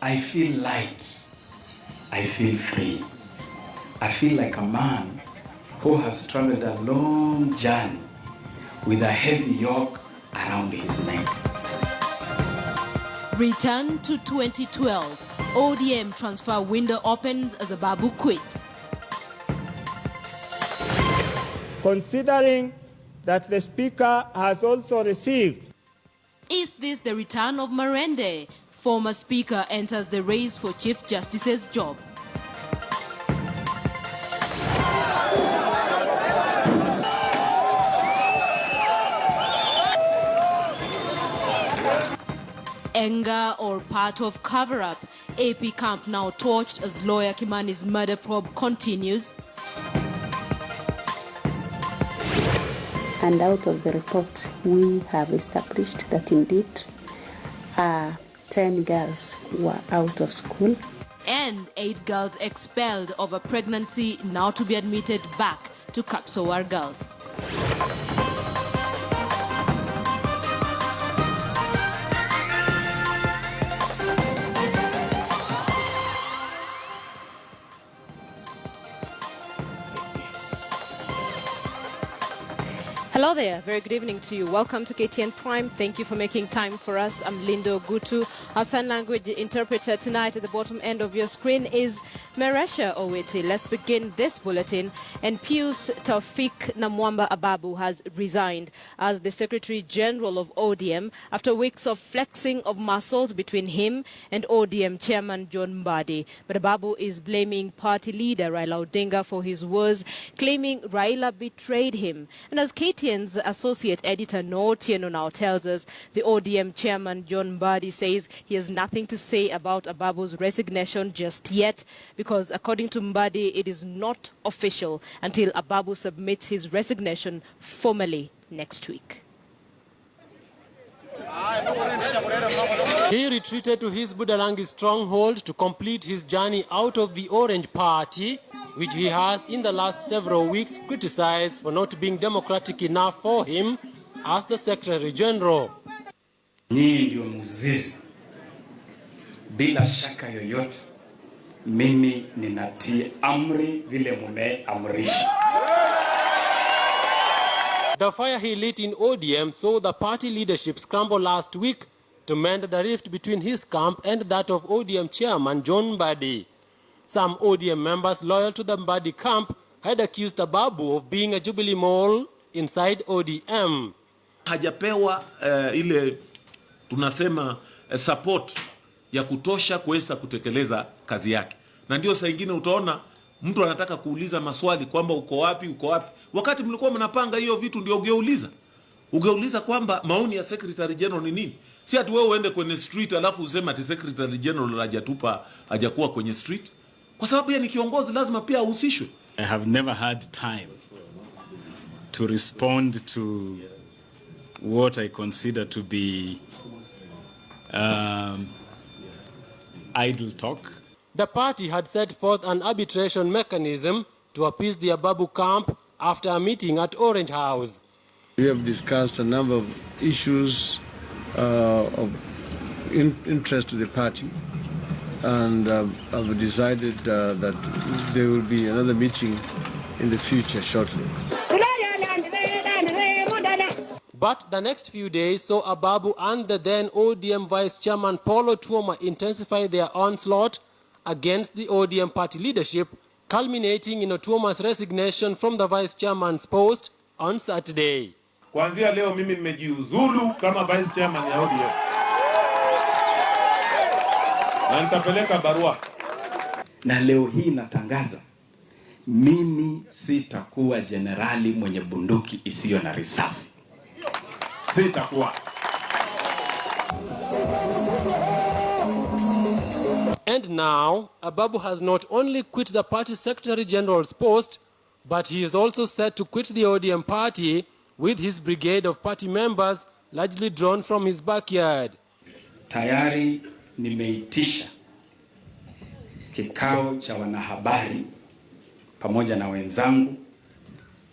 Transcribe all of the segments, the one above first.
I feel light. I feel free. I feel like a man who has traveled a long journey with a heavy yoke around his neck. Return to 2012. ODM transfer window opens as Ababu quits. Considering that the Speaker has also received. Is this the return of Marende? Former Speaker enters the race for Chief Justice's job. Anger or part of cover-up? AP camp now torched as lawyer Kimani's murder probe continues. And out of the report, we have established that indeed 10 girls were out of school. And 8 girls expelled over pregnancy now to be admitted back to Kapsowar girls. Hello there, very good evening to you. Welcome to KTN Prime. Thank you for making time for us. I'm Lindo Gutu. Our sign language interpreter tonight at the bottom end of your screen is Meresha Oweti. Let's begin this bulletin. And Pius Taufik Namwamba Ababu has resigned as the Secretary General of ODM after weeks of flexing of muscles between him and ODM Chairman John Mbadi. But Ababu is blaming party leader Raila Odinga for his words, claiming Raila betrayed him. And as KTN's associate editor Noor Tieno now tells us, the ODM Chairman John Mbadi says he has nothing to say about Ababu's resignation just yet, because according to Mbadi, it is not official until Ababu submits his resignation formally next week. He retreated to his Budalangi stronghold to complete his journey out of the Orange Party, which he has in the last several weeks criticized for not being democratic enough for him as the Secretary General. Nyinyi ndio mzizi. Bila shaka yoyote, mimi ninatii amri vile mumeamrisha. The fire he lit in ODM saw the party leadership scramble last week to mend the rift between his camp and that of ODM Chairman John Mbadi. Some ODM members loyal to the Mbadi camp had accused Ababu of being a Jubilee mole inside ODM. Hajapewa ile tunasema support ya kutosha kuweza kutekeleza kazi yake. Na ndio saa nyingine utaona mtu anataka kuuliza maswali kwamba uko wapi. Wakati mlikuwa mnapanga hiyo vitu ndio ungeuliza kwamba maoni ya Secretary General ni nini? Si ati wewe uende kwenye street alafu useme ati Secretary General hajakuwa kwenye street. Kwa sababu yeye ni kiongozi, lazima pia ahusishwe. I have never had time to respond to what I consider to be idle talk. The party had set forth an arbitration mechanism to appease the Ababu camp after a meeting at Orange House. We have discussed a number of issues of interest to the party, and I've decided that there will be another meeting in the future shortly. But the next few days saw Ababu and the then ODM Vice Chairman Paulo Tuoma intensify their onslaught against the ODM party leadership, culminating in Otuoma's resignation from the Vice Chairman's post on Saturday. Kuanzia leo mimi nimejiuzulu kama Vice Chairman ya ODM. Na nitapeleka barua. Na leo hii natangaza, mimi sitakuwa generali mwenye bunduki isiyo na risasi. Sitakuwa. And now, Ababu has not only quit the party Secretary General's post, but he is also set to quit the ODM party with his brigade of party members largely drawn from his backyard. Tayari nimeitisha kikao cha wanahabari pamoja na wenzangu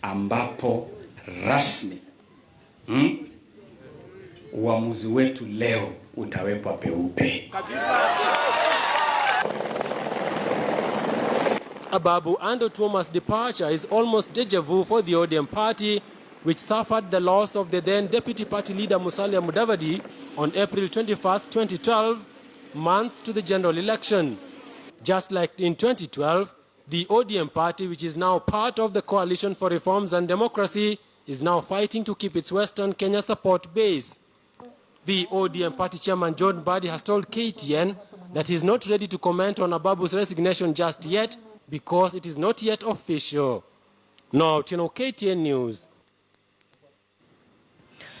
ambapo rasmi uamuzi wetu leo utawekwa peupe. Ababu and Otuoma's departure is almost deja vu for the ODM party, which suffered the loss of the then deputy party leader Musalia Mudavadi on April 21st, 2012, months to the general election. Just like in 2012, the ODM party, which is now part of the Coalition for Reforms and Democracy, is now fighting to keep its Western Kenya support base. The ODM party chairman John Mbadi has told KTN that he is not ready to comment on Ababu's resignation just yet because it is not yet official. Now, KTN News.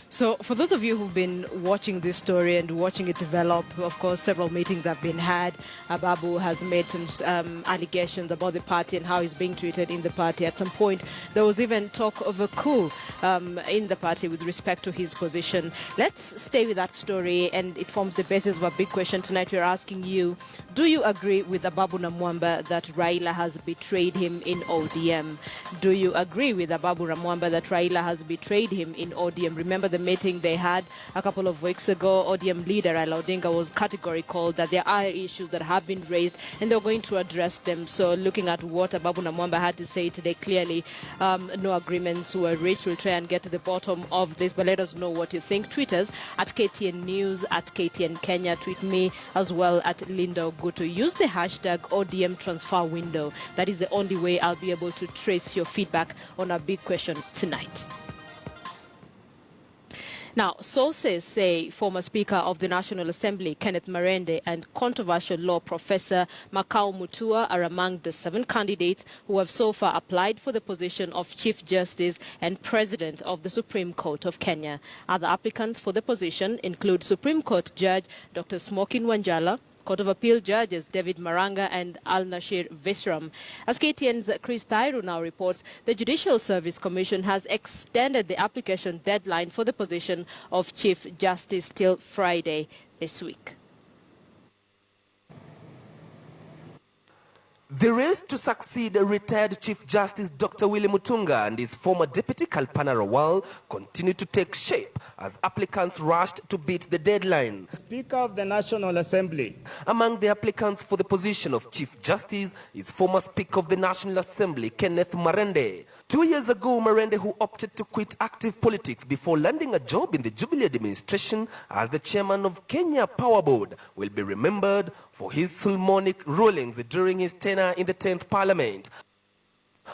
So for those of you who've been watching this story and watching it develop, of course, several meetings have been had. Ababu has made some allegations about the party and how he's being treated in the party. At some point, there was even talk of a coup in the party with respect to his position. Let's stay with that story, and it forms the basis of a big question tonight. We're asking you, do you agree with Ababu Namwamba that Raila has betrayed him in ODM? Do you agree with Ababu Namwamba that Raila has betrayed him in ODM? Remember the meeting they had a couple of weeks ago. ODM leader Raila Odinga was categorical that there are issues that have been raised and they're going to address them. So looking at what Ababu Namwamba had to say today, clearly no agreements were reached. We'll try and get to the bottom of this, but let us know what you think. Tweet us at KTN News, at KTN Kenya. Tweet me as well at Linda Ogutu. Use the hashtag ODM transfer window. That is the only way I'll be able to trace your feedback on our big question tonight. Now, sources say former Speaker of the National Assembly, Kenneth Marende, and controversial law professor Makau Mutua are among the 7 candidates who have so far applied for the position of Chief Justice and President of the Supreme Court of Kenya. Other applicants for the position include Supreme Court Judge Dr. Smokin Wanjala, Court of Appeal judges David Maranga and Al-Nashir Visram. As KTN's Chris Tairu now reports, the Judicial Service Commission has extended the application deadline for the position of Chief Justice till Friday this week. The race to succeed retired Chief Justice Dr. Willie Mutunga and his former deputy Kalpana Rawal continued to take shape as applicants rushed to beat the deadline. Speaker of the National Assembly. Among the applicants for the position of Chief Justice is former Speaker of the National Assembly Kenneth Marende. 2 years ago, Marende, who opted to quit active politics before landing a job in the Jubilee administration as the chairman of Kenya Power Board, will be remembered for his Solomonic rulings during his tenure in the 10th Parliament.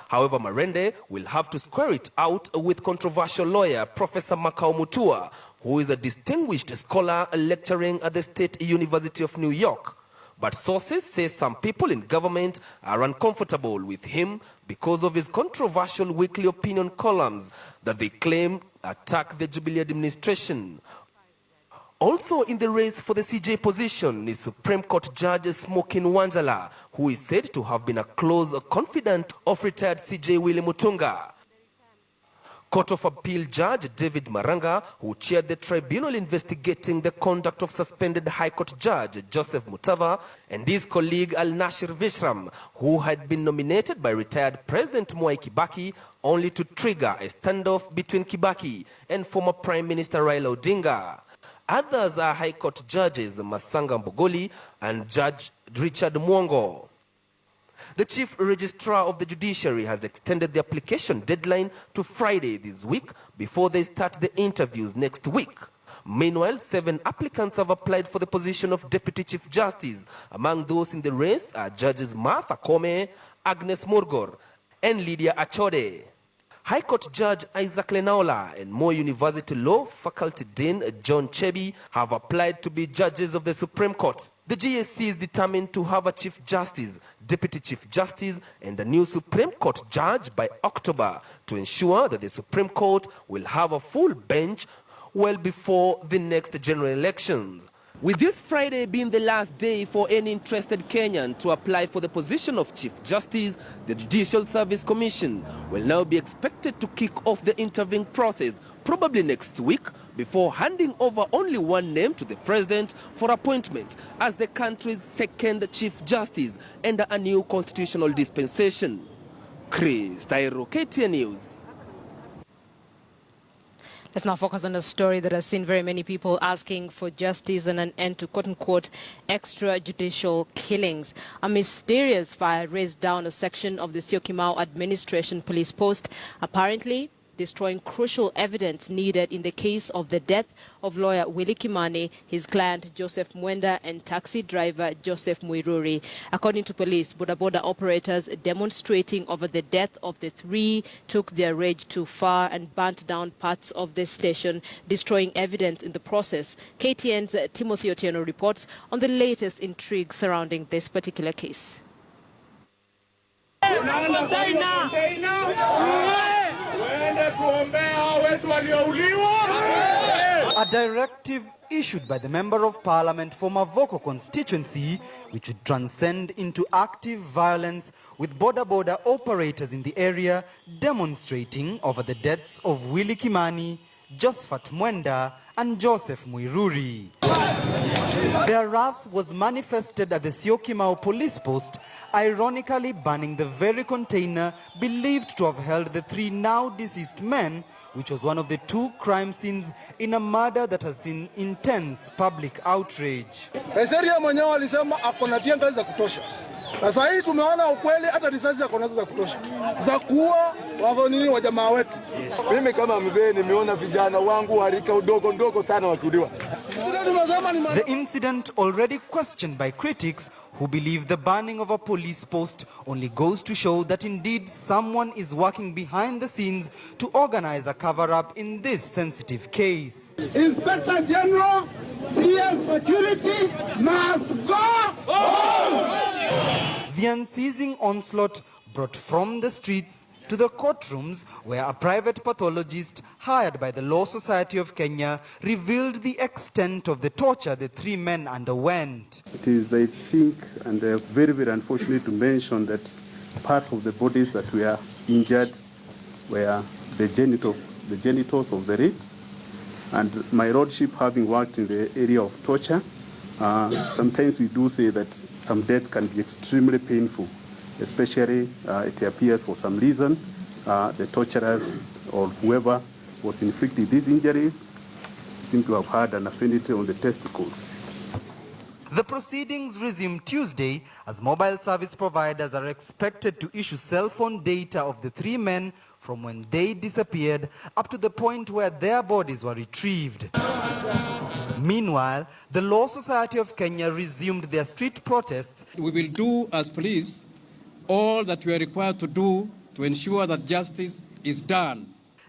However, Marende will have to square it out with controversial lawyer Professor Makau Mutua, who is a distinguished scholar lecturing at the State University of New York. But sources say some people in government are uncomfortable with him because of his controversial weekly opinion columns that they claim attack the Jubilee administration. Also in the race for the CJ position is Supreme Court Judge Smokin Wanjala, who is said to have been a close confidant of retired CJ Willie Mutunga. Court of Appeal Judge David Maranga, who chaired the tribunal investigating the conduct of suspended High Court Judge Joseph Mutava, and his colleague Al-Nashir Visram, who had been nominated by retired President Mwai Kibaki only to trigger a standoff between Kibaki and former Prime Minister Raila Odinga. Others are High Court judges Masanga Mbogoli and Judge Richard Mwongo. The Chief Registrar of the Judiciary has extended the application deadline to Friday this week before they start the interviews next week. Meanwhile, 7 applicants have applied for the position of Deputy Chief Justice. Among those in the race are Judges Martha Kome, Agnes Murgor, and Lydia Achode. High Court Judge Isaac Lenaola and Moi University Law Faculty Dean John Chebi have applied to be judges of the Supreme Court. The GSC is determined to have a Chief Justice, Deputy Chief Justice, and a new Supreme Court judge by October to ensure that the Supreme Court will have a full bench well before the next general elections. With this Friday being the last day for any interested Kenyan to apply for the position of Chief Justice, the Judicial Service Commission will now be expected to kick off the interviewing process probably next week before handing over only one name to the President for appointment as the country's second Chief Justice under a new constitutional dispensation. Chris Tairo, KTN News. Let's now focus on a story that has seen very many people asking for justice and an end to quote-unquote extrajudicial killings. A mysterious fire razed down a section of the Syokimau administration police post, apparently destroying crucial evidence needed in the case of the death of lawyer Willie Kimani, his client Joseph Mwenda, and taxi driver Joseph Muiruri. According to police, boda operators demonstrating over the death of the three took their rage too far and burnt down parts of the station, destroying evidence in the process. KTN's Timothy Otieno reports on the latest intrigue surrounding this particular case. A directive issued by the Member of Parliament for Mavoko constituency, which would transcend into active violence, with boda operators in the area demonstrating over the deaths of Willie Kimani, Josephat Mwenda, and Joseph Muiruri. Their wrath was manifested at the Syokimau police post, ironically banning the very container believed to have held the three now deceased men, which was one of the two crime scenes in a murder that has seen intense public outrage. mwenyewe alisema akona tianga za kutosha. Na sasa hivi tumeona ukweli, hata risasi akona za kutosha za kuua wavonini wa jamaa wetu. Mimi kama mzee nimeona vijana wangu harika ndogo sana wakiuliwa. The incident, already questioned by critics who believe the burning of a police post only goes to show that indeed someone is working behind the scenes to organize a cover-up in this sensitive case. Inspector General, CS Security must go home! The unceasing onslaught brought from the streets to the courtrooms, where a private pathologist hired by the Law Society of Kenya revealed the extent of the torture the three men underwent. It is, I think, and very, very unfortunate to mention that part of the bodies that were injured were the genitals of the rape. And my lordship, having worked in the area of torture, sometimes we do say that some death can be extremely painful. Especially, it appears for some reason, the torturers or whoever was inflicting these injuries seem to have had an affinity on the testicles. The proceedings resumed Tuesday as mobile service providers are expected to issue cell phone data of the three men from when they disappeared up to the point where their bodies were retrieved. Meanwhile, the Law Society of Kenya resumed their street protests. We will do as police all that we are required to do to ensure that justice is done.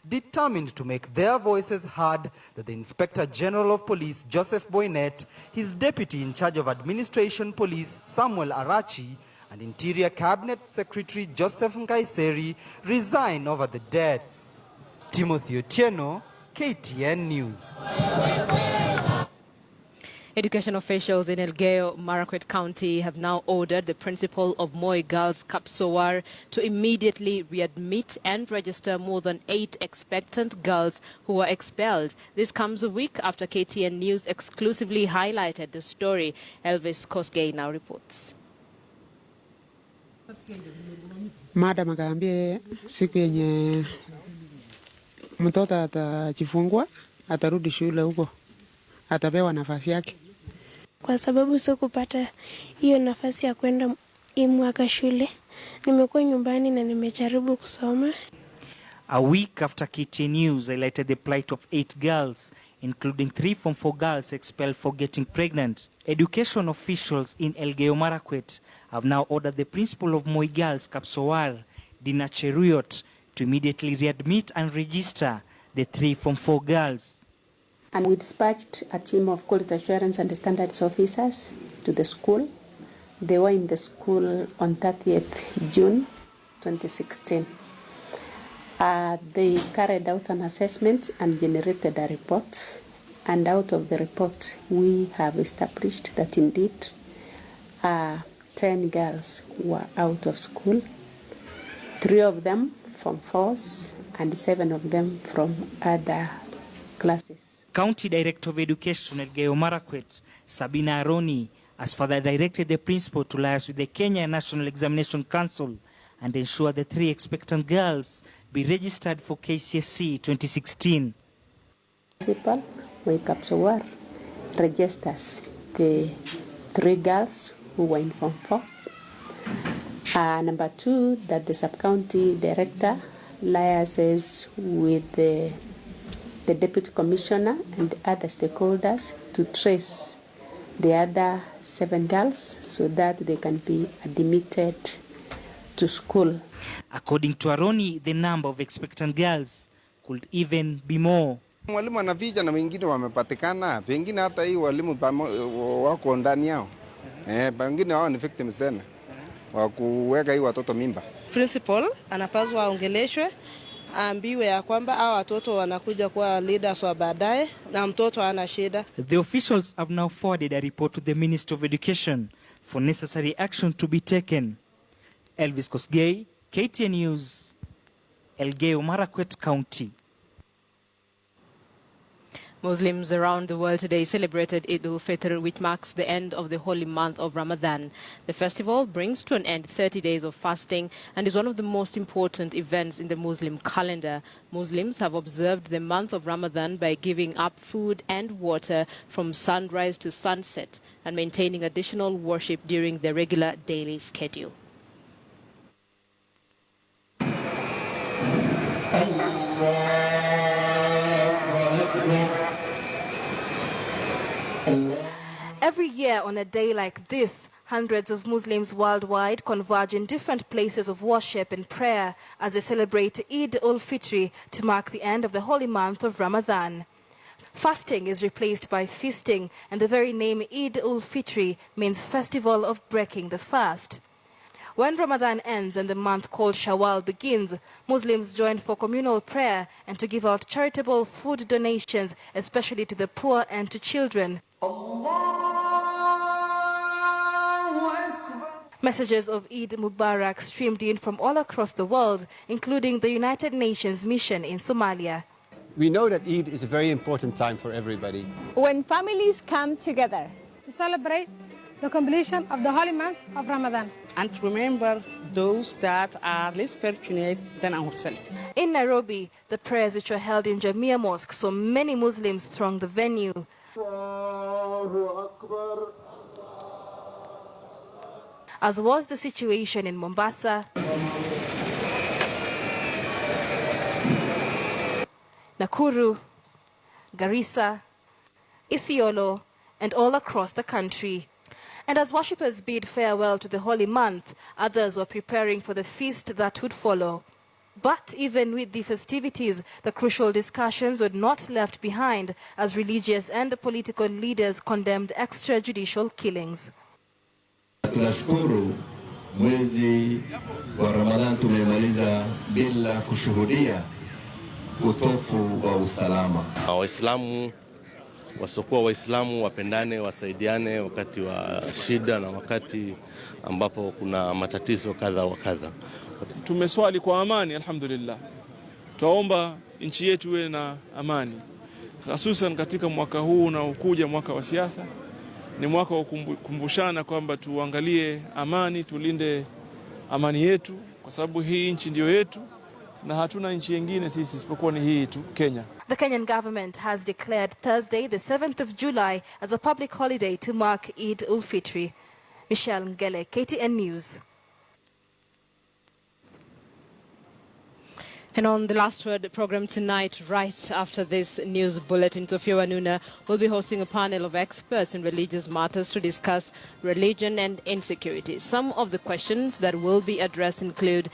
Determined to make their voices heard, that the Inspector General of Police, Joseph Boynet, his deputy in charge of Administration Police, Samuel Arachi, and Interior Cabinet Secretary Joseph Nkaiseri resign over the deaths. Timothy Otieno, KTN News. Education officials in Elgeyo Marakwet County have now ordered the principal of Moi Girls Kapsowar to immediately readmit and register more than 8 expectant girls who were expelled. This comes a week after KTN News exclusively highlighted the story. Elvis Kosgei now reports. Madam akaambia siku yenye mtoto atajifungua atarudi shule huko, atapewa nafasi yake. Kwa sababu sikupata hiyo nafasi ya kwenda hii mwaka shule, nimekuwa nyumbani na nimejaribu kusoma. A week after KTN News highlighted the plight of 8 girls, including 3 Form 4 girls expelled for getting pregnant, education officials in Elgeyo Marakwet have now ordered the principal of Moi Girls Kapsowar, Dina Cheruyot, to immediately readmit and register the 3 Form 4 girls. And we dispatched a team of quality assurance and standards officers to the school. They were in the school on 30th June 2016. They carried out an assessment and generated a report. And out of the report, we have established that indeed 10 girls were out of school, 3 of them from 4s and 7 of them from other classes. County Director of Education at Elgeyo Marakwet, Sabina Aroni, has further directed the principal to liaise with the Kenya National Examination Council and ensure the 3 expectant girls be registered for KCSE 2016. Principal Kapsawar registers the 3 girls who were in Form 4. Number 2, that the sub-county director liaises with the deputy commissioner and other stakeholders to trace the other 7 girls so that they can be admitted to school. According to Aroni, the number of expectant girls could even be more. Walimu anaficha na wengine wamepatikana, pengine hata hii walimu wako ndani yao. Pengine hao ni victims tena wa kuweka hii watoto mimba. Principal anapaswa aongeleshwe, ambiwe ya kwamba hao watoto wanakuja kuwa leaders wa baadaye na mtoto hana shida. The officials have now forwarded a report to the Ministry of Education for necessary action to be taken. Elvis Kosgei, KTN News, Elgeyo Marakwet County. Muslims around the world today celebrated Eid al-Fitr, which marks the end of the holy month of Ramadan. The festival brings to an end 30 days of fasting and is one of the most important events in the Muslim calendar. Muslims have observed the month of Ramadan by giving up food and water from sunrise to sunset and maintaining additional worship during their regular daily schedule. Every year on a day like this, hundreds of Muslims worldwide converge in different places of worship and prayer as they celebrate Eid al-Fitr to mark the end of the holy month of Ramadan. Fasting is replaced by feasting, and the very name Eid al-Fitr means festival of breaking the fast. When Ramadan ends and the month called Shawwal begins, Muslims join for communal prayer and to give out charitable food donations, especially to the poor and to children. Messages of Eid Mubarak streamed in from all across the world, including the United Nations mission in Somalia. We know that Eid is a very important time for everybody. When families come together to celebrate the completion of the holy month of Ramadan. And to remember those that are less fortunate than ourselves. In Nairobi, the prayers which were held in Jamia Mosque saw many Muslims throng the venue. As was the situation in Mombasa, Nakuru, Garissa, Isiolo, and all across the country. And as worshippers bid farewell to the holy month, others were preparing for the feast that would follow. But even with the festivities, the crucial discussions were not left behind as religious and political leaders condemned extrajudicial killings. Tunashukuru mwezi wa Ramadhan tumemaliza bila kushuhudia utofu wa usalama. Waislamu wasokuwa Waislamu wapendane, wasaidiane wakati wa shida na wakati ambapo kuna matatizo kadha wa kadha. Tumeswali kwa amani, alhamdulillah. Tuomba nchi yetu iwe na amani. Hususan katika mwaka huu na ukuja mwaka wa siasa, ni mwaka wa kukumbushana kwamba tuangalie amani, tulinde amani yetu kwa sababu hii nchi ndio yetu na hatuna nchi nyingine sisi isipokuwa ni hii tu, Kenya. The Kenyan government has declared Thursday, the 7th of July, as a public holiday to mark Eid al-Fitr. Michelle Ngele, KTN News. And on the Last Word program tonight, right after this news bulletin, Tofia Wanuna will be hosting a panel of experts in religious matters to discuss religion and insecurity. Some of the questions that will be addressed include: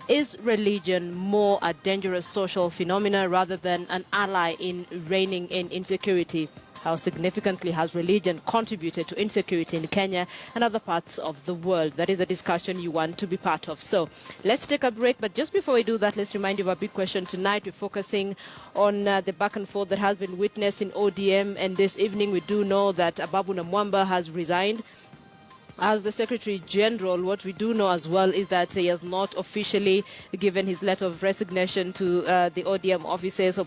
is religion more a dangerous social phenomenon rather than an ally in reigning in insecurity? How significantly has religion contributed to insecurity in Kenya and other parts of the world? That is the discussion you want to be part of. So let's take a break. But just before we do that, let's remind you of our big question tonight. We're focusing on the back and forth that has been witnessed in ODM. And this evening, we do know that Ababu Namwamba has resigned. As the Secretary General, what we do know as well is that he has not officially given his letter of resignation to the ODM officers. So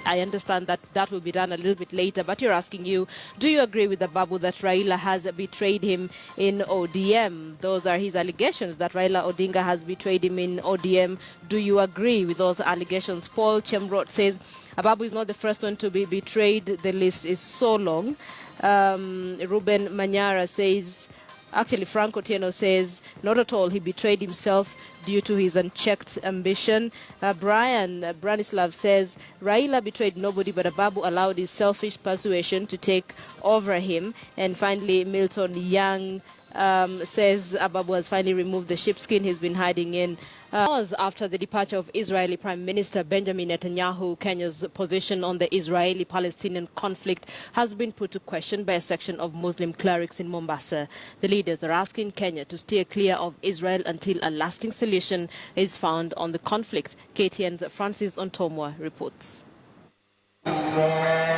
I understand that that will be done a little bit later. But you're asking do you agree with Ababu that Raila has betrayed him in ODM? Those are his allegations, that Raila Odinga has betrayed him in ODM. Do you agree with those allegations? Paul Chemrot says Ababu is not the first one to be betrayed. The list is so long. Ruben Manyara says, actually, Frank Otieno says, not at all. He betrayed himself due to his unchecked ambition. Brian Branislav says, Raila betrayed nobody, but Ababu allowed his selfish persuasion to take over him. And finally, Milton Young says Ababu has finally removed the sheepskin he's been hiding in. Hours after the departure of Israeli Prime Minister Benjamin Netanyahu, Kenya's position on the Israeli-Palestinian conflict has been put to question by a section of Muslim clerics in Mombasa. The leaders are asking Kenya to steer clear of Israel until a lasting solution is found on the conflict. KTN's Francis Ontomwa reports.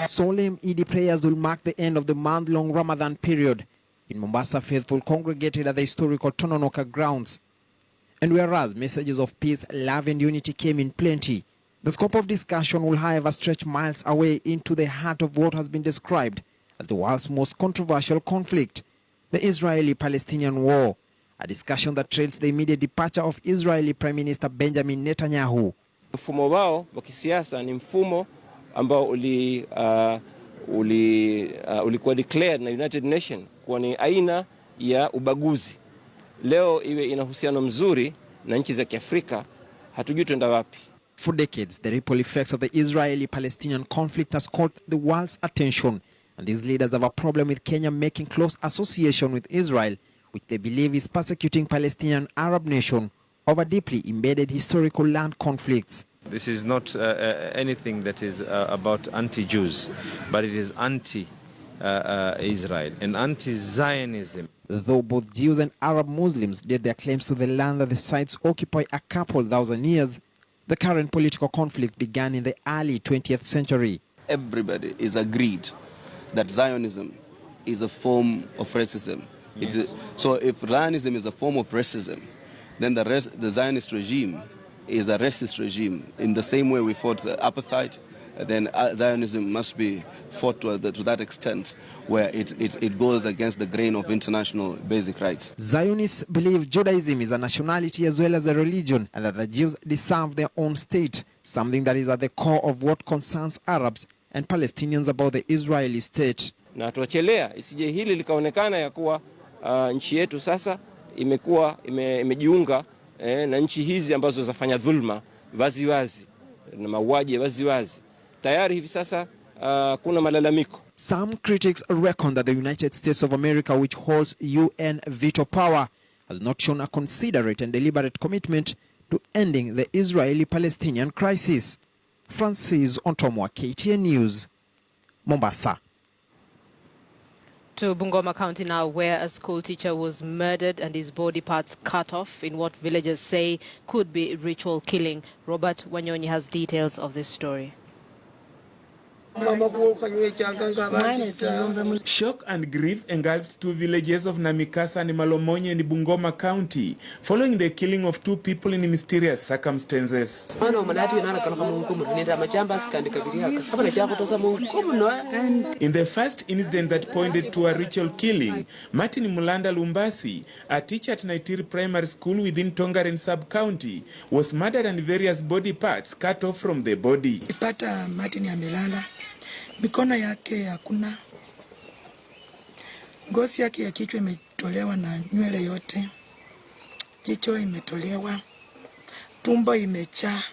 Solemn Eid prayers will mark the end of the month-long Ramadan period. In Mombasa, faithful congregated at the historical Tononoka grounds. And whereas messages of peace, love and unity came in plenty, the scope of discussion will however stretch miles away into the heart of what has been described as the world's most controversial conflict, the Israeli-Palestinian war, a discussion that trails the immediate departure of Israeli Prime Minister Benjamin Netanyahu. Mfumo wao wa kisiasa ni mfumo ambao ulikuwa declared na United Nations kwa ni aina ya ubaguzi. Leo iwe ina uhusiano mzuri na nchi za Kiafrika, hatujui tuenda wapi. For decades, the ripple effects of the Israeli-Palestinian conflict has caught the world's attention, and these leaders have a problem with Kenya making close association with Israel, which they believe is persecuting Palestinian Arab nation over deeply embedded historical land conflicts. This is not anything that is about anti-Jews, but it is anti-Israel and anti-Zionism. Though both Jews and Arab Muslims did their claims to the land that the sites occupy a couple thousand years, the current political conflict began in the early 20th century. Everybody is agreed that Zionism is a form of racism. Yes. So if Zionism is a form of racism, then the Zionist regime is a racist regime. In the same way we fought the apartheid, then Zionism must be fought to that extent where it goes against the grain of international basic rights. Zionists believe Judaism is a nationality as well as a religion, and that the Jews deserve their own state, something that is at the core of what concerns Arabs and Palestinians about the Israeli state. Na tuachelea isije hili likaonekana ya kuwa nchi yetu sasa imejiunga na nchi hizi ambazo zafanya dhulma waziwazi na mauaji waziwazi. Tayari hivi sasa kuna malalamiko. Some critics reckon that the United States of America, which holds UN veto power, has not shown a considerate and deliberate commitment to ending the Israeli-Palestinian crisis. Francis Ontomwa, KTN News, Mombasa. To Bungoma County now, where a school teacher was murdered and his body parts cut off in what villagers say could be ritual killing. Robert Wanyonyi has details of this story. Shock and grief engulfed two villages of Namikasa and Malomonye in Bungoma County following the killing of two people in mysterious circumstances. In the first incident that pointed to a ritual killing, Martin Mulanda Lumbasi, a teacher at Naitiri Primary School within Tongaren Sub-County, was murdered and various body parts cut off from the body. Mikono yake hakuna, ngozi yake ya kichwa imetolewa na nywele yote, jicho imetolewa, tumbo imejaa,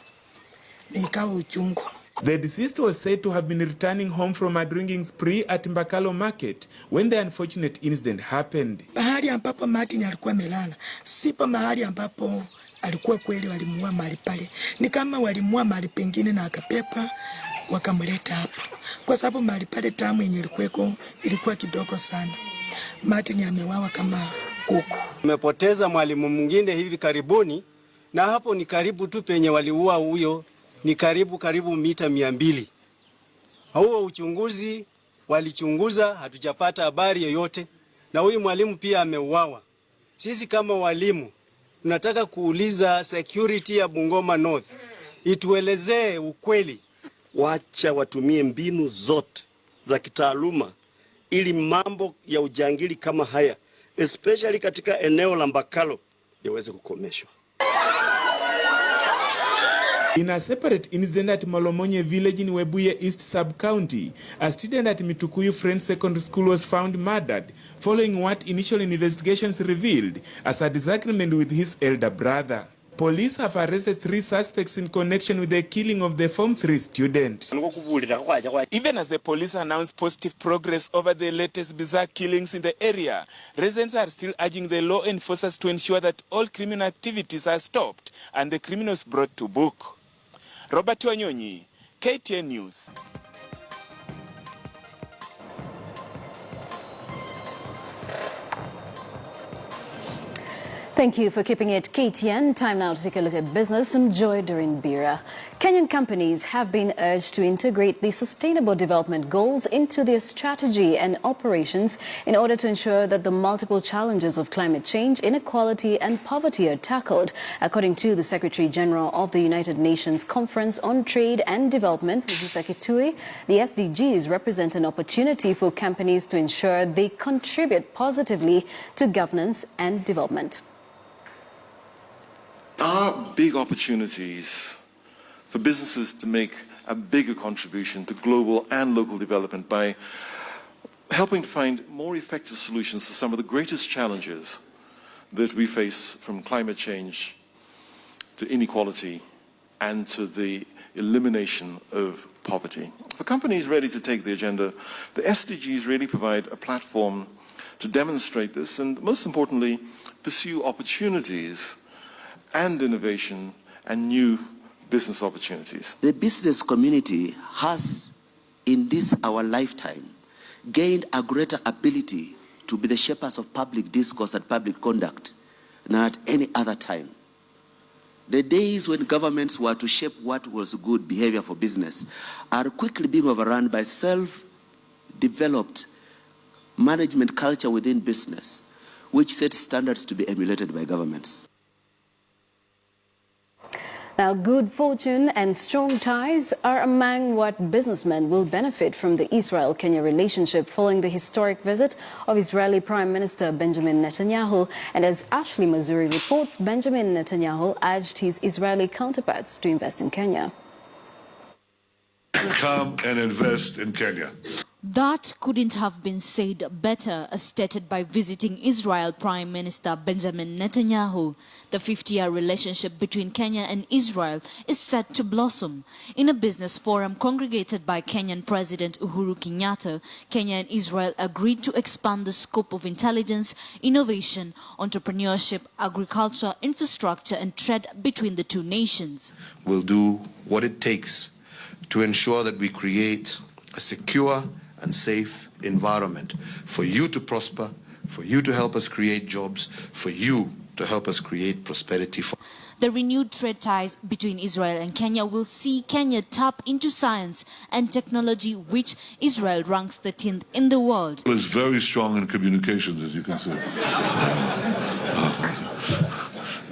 na ikawa uchungu. The deceased was said to have been returning home from a drinking spree at Mbakalo Market when the unfortunate incident happened. Mahali ambapo Martin alikuwa amelala, sipo mahali ambapo alikuwa kweli walimuua mahali pale. Ni kama walimuua mahali pengine na akapepa wakamleta hapa. Kwa sababu mahali pale tamu yenye ilikuwa kidogo sana. Martin amewawa kama kuku. Tumepoteza mwalimu mwingine hivi karibuni, na hapo ni karibu tu penye waliua huyo, ni karibu mita 200. Huo uchunguzi walichunguza, hatujapata habari yoyote, na huyu mwalimu pia ameuawa. Sisi kama walimu tunataka kuuliza security ya Bungoma North ituelezee ukweli. Wacha watumie mbinu zote za kitaaluma ili mambo ya ujangili kama haya, especially katika eneo la Mbakalo, yaweze kukomeshwa. In a separate incident at Malomonye village in Webuye East Sub-County, a student at Mitukuyu Friends Secondary School was found murdered following what initial investigations revealed as a disagreement with his elder brother. Police have arrested 3 suspects in connection with the killing of the Form 3 student. Even as the police announced positive progress over the latest bizarre killings in the area, residents are still urging the law enforcers to ensure that all criminal activities are stopped and the criminals brought to book. Robert Wanyonyi, KTN News. Thank you for keeping it KTN. Time now to take a look at business. I'm Joy during Bira. Kenyan companies have been urged to integrate the Sustainable Development Goals into their strategy and operations in order to ensure that the multiple challenges of climate change, inequality and poverty are tackled. According to the Secretary General of the United Nations Conference on Trade and Development, Mrs. Kitui, the SDGs represent an opportunity for companies to ensure they contribute positively to governance and development. There are big opportunities for businesses to make a bigger contribution to global and local development by helping to find more effective solutions to some of the greatest challenges that we face, from climate change to inequality and to the elimination of poverty. For companies ready to take the agenda, the SDGs really provide a platform to demonstrate this and, most importantly, pursue opportunities and innovation and new business opportunities. The business community has, in this our lifetime, gained a greater ability to be the shapers of public discourse and public conduct than at any other time. The days when governments were to shape what was good behavior for business are quickly being overrun by self-developed management culture within business, which sets standards to be emulated by governments. Now, good fortune and strong ties are among what businessmen will benefit from the Israel-Kenya relationship following the historic visit of Israeli Prime Minister Benjamin Netanyahu. And as Ashley Mazuri reports, Benjamin Netanyahu urged his Israeli counterparts to invest in Kenya. Come and invest in Kenya. That couldn't have been said better, as stated by visiting Israel Prime Minister Benjamin Netanyahu. The 50-year relationship between Kenya and Israel is set to blossom. In a business forum congregated by Kenyan President Uhuru Kenyatta, Kenya and Israel agreed to expand the scope of intelligence, innovation, entrepreneurship, agriculture, infrastructure and trade between the two nations. We'll do what it takes to ensure that we create a secure and safe environment for you to prosper, for you to help us create jobs, for you to help us create prosperity. The renewed trade ties between Israel and Kenya will see Kenya tap into science and technology, which Israel ranks 13th in the world. It is very strong in communications, as you can see.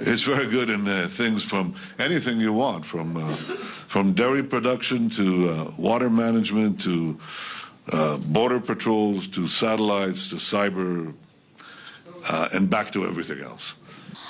It's very good in things from anything you want, from dairy production to water management to border patrols to satellites to cyber and back to everything else.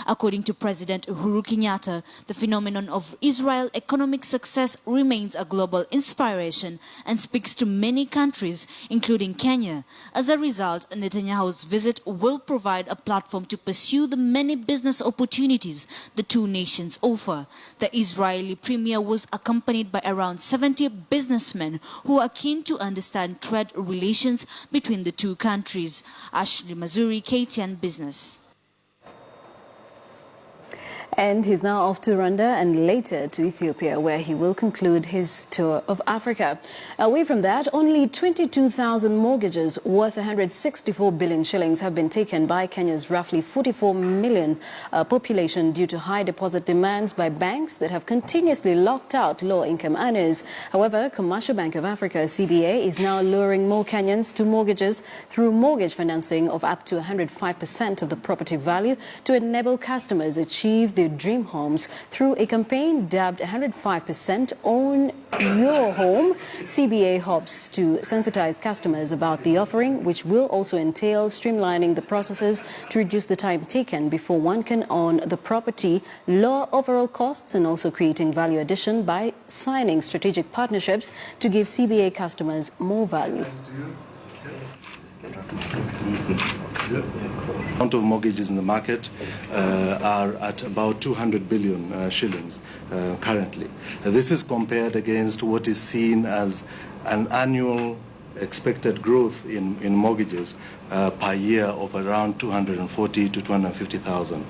According to President Uhuru Kenyatta, the phenomenon of Israel economic success remains a global inspiration and speaks to many countries, including Kenya. As a result, Netanyahu's visit will provide a platform to pursue the many business opportunities the two nations offer. The Israeli premier was accompanied by around 70 businessmen who are keen to understand trade relations between the two countries. Ashley Mazuri, KTN Business. And he's now off to Rwanda and later to Ethiopia, where he will conclude his tour of Africa. Away from that, only 22,000 mortgages worth 164 billion shillings have been taken by Kenya's roughly 44 million population due to high deposit demands by banks that have continuously locked out low-income earners. However, Commercial Bank of Africa, CBA, is now luring more Kenyans to mortgages through mortgage financing of up to 105% of the property value to enable customers achieve their dream homes through a campaign dubbed 105% Own Your Home. CBA hopes to sensitize customers about the offering, which will also entail streamlining the processes to reduce the time taken before one can own the property, lower overall costs, and also creating value addition by signing strategic partnerships to give CBA customers more value. Amount of mortgages in the market are at about 200 billion shillings currently. This is compared against what is seen as an annual expected growth in mortgages per year of around 240 to 250,000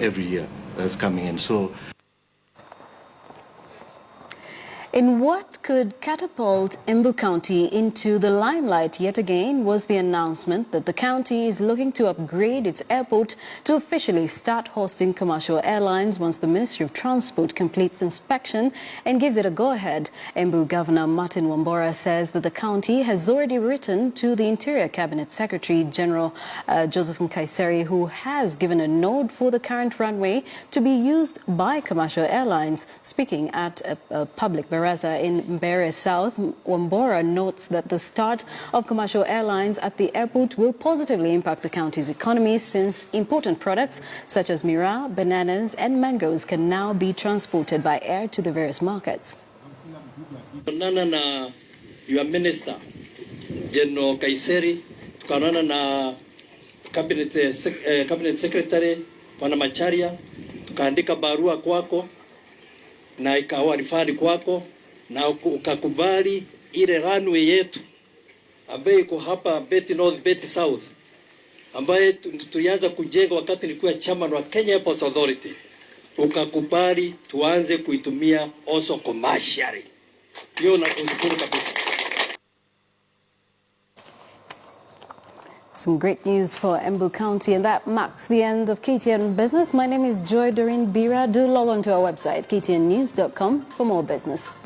every year that's coming in. So, in what could catapult Embu County into the limelight yet again was the announcement that the county is looking to upgrade its airport to officially start hosting commercial airlines once the Ministry of Transport completes inspection and gives it a go-ahead. Embu Governor Martin Wambora says that the county has already written to the Interior Cabinet Secretary General Joseph Nkaiseri, who has given a nod for the current runway to be used by commercial airlines. Speaking at a public in Mbeere South, Wambora notes that the start of commercial airlines at the airport will positively impact the county's economy, since important products such as miraa, bananas and mangoes can now be transported by air to the various markets. Tukaonana na your minister General Kaiseri, tukaonana na cabinet secretary Bwana Macharia, tukaandika barua kwako na ikawa rifari kwako na ukakubali ile runway yetu ambayo iko hapa Beti North, Beti South, ambaye tulianza kujenga wakati nilikuwa chairman wa Kenya Airports Authority. Ukakubali tuanze kuitumia also commercially. Hiyo nakushukuru kabisa. Some great news for Embu County, and that marks the end of KTN Business. My name is Joy Doreen Bira. Do log on to our website, ktnnews.com, for more business.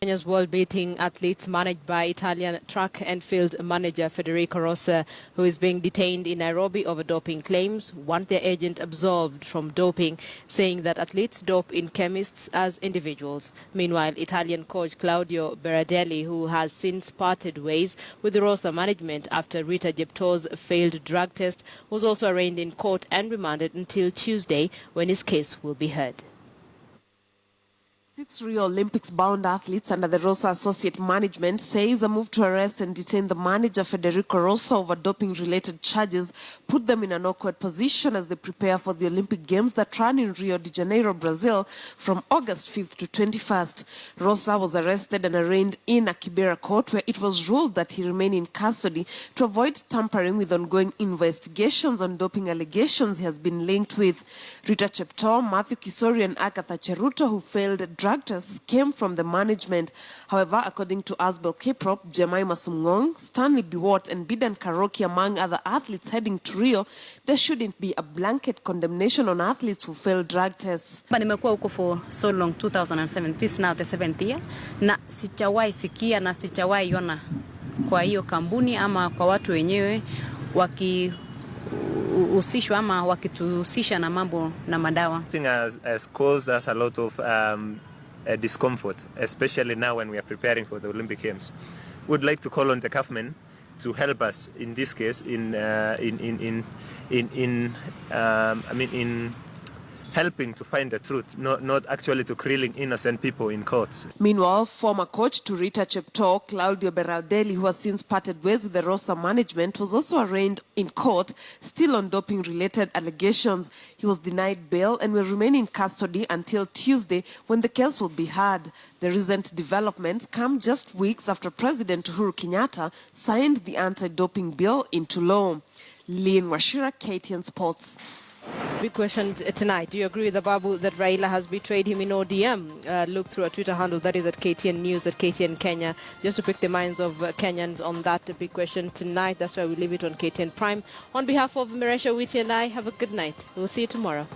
Kenya's world-beating athletes, managed by Italian track and field manager Federico Rossa, who is being detained in Nairobi over doping claims, want their agent absolved from doping, saying that athletes dope in chemists as individuals. Meanwhile, Italian coach Claudio Berardelli, who has since parted ways with the Rossa management after Rita Jepto's failed drug test, was also arraigned in court and remanded until Tuesday, when his case will be heard. 6 Rio Olympics-bound athletes under the Rossa Associate Management says a move to arrest and detain the manager Federico Rossa over doping-related charges put them in an awkward position as they prepare for the Olympic Games that run in Rio de Janeiro, Brazil, from August 5th to 21st. Rossa was arrested and arraigned in a Kibera court, where it was ruled that he remain in custody to avoid tampering with ongoing investigations on doping allegations he has been linked with. Rita Jepto, Matthew Kisori and Agatha Cheruto, who failed drug tests, came from the management. However, according to Asbel Kiprop, Jemima Sumngong, Stanley Biwott and Bidan Karoki, among other athletes heading to Rio, there shouldn't be a blanket condemnation on athletes who failed drug tests. Nimekuwa huko for so long, 2007, this now the 7th year, na sijawahi sikia na sijawahi ona kwa hiyo kampuni ama kwa watu wenyewe wakihusishwa ama wakituhusisha na mambo na madawa. Thing has caused us a lot of discomfort, especially now when we are preparing for the Olympic Games. We'd like to call on the government to help us in this case in helping to find the truth, not actually to grilling innocent people in courts. Meanwhile, former coach Turita Cheptoo, Claudio Berardelli, who has since parted ways with the Rosa management, was also arraigned in court, still on doping-related allegations. He was denied bail and will remain in custody until Tuesday, when the case will be heard. The recent developments come just weeks after President Uhuru Kenyatta signed the anti-doping bill into law. Lynn Washira, KTN Sports. Big question tonight. Do you agree with Ababu that Raila has betrayed him in ODM? Look through a Twitter handle, that is at KTN News, at KTN Kenya, just to pick the minds of Kenyans on that big question tonight. That's why we leave it on KTN Prime. On behalf of Maresha Witi and I, have a good night. We'll see you tomorrow.